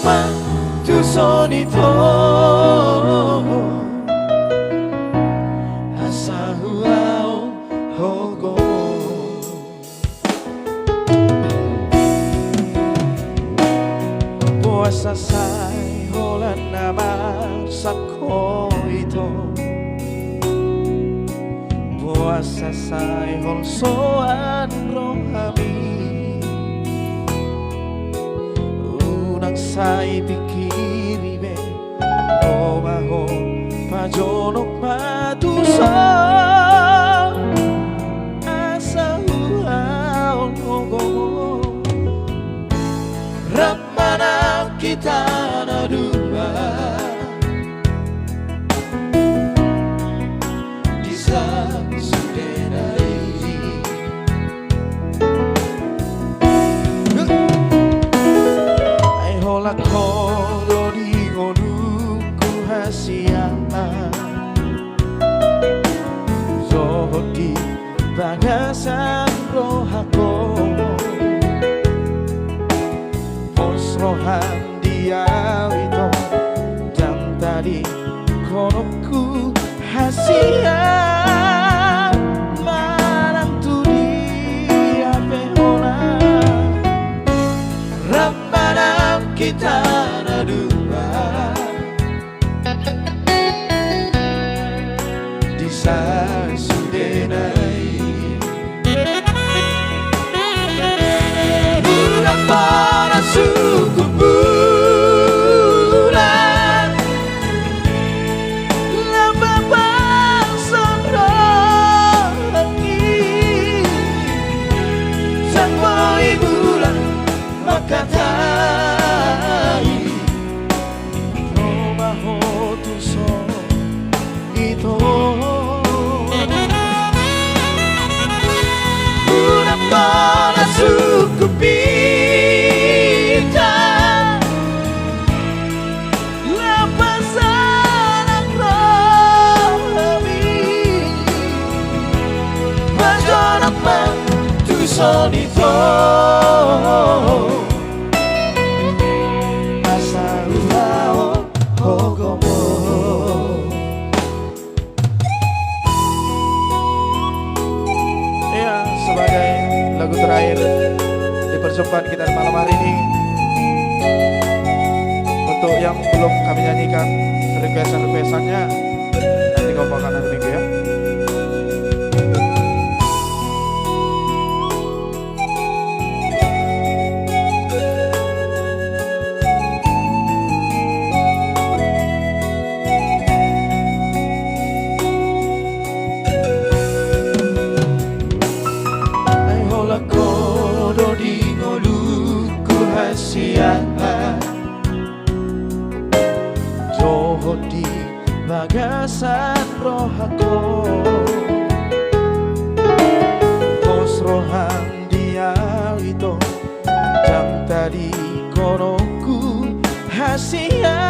ma tu sonito asahu ao hogo puasa sai holan nama sako ito puasa sai hol soan rohami unang sai pikiri be romaho pajonok madusa asa huaon hogo ramana kita na dua Kodo di goduku hasia Zohoti bagasan rohako Pos rohan dia itu Dan tadi konoku hasia Marang tu dia pehola Ramadhan kita na dua di sasudenai bulan para suku bulan lama pasang rohangi sang boy bulan makatai una para suku pita lapasan ang rohami majonok man tuson ito asa ulao hogomo. Sebagai lagu terakhir di perjumpaan kita malam hari ini, untuk yang belum kami nyanyikan requestan-requestannya nanti kau bakal hari minggu ya. Kodo di ngoluku hasia Joho di bagasan rohako Pos rohan dia itu Jam tadi konoku hasia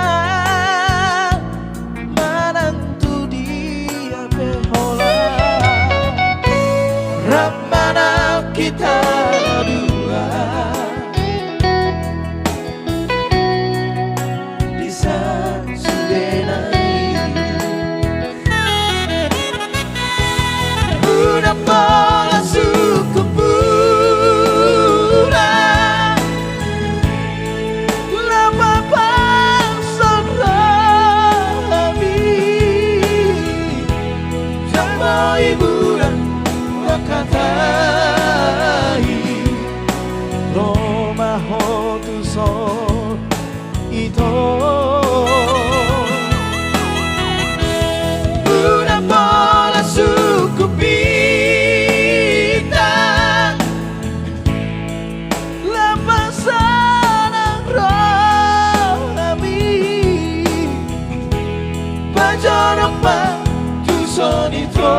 Manantu dia pehola Ramana kita dua di sasudenai udah pola suku bulan lama pasang rohami sama hiburan wakatai Roma hotu son ito una pola suku pita lapasan ang rohami pajonok man tuson ito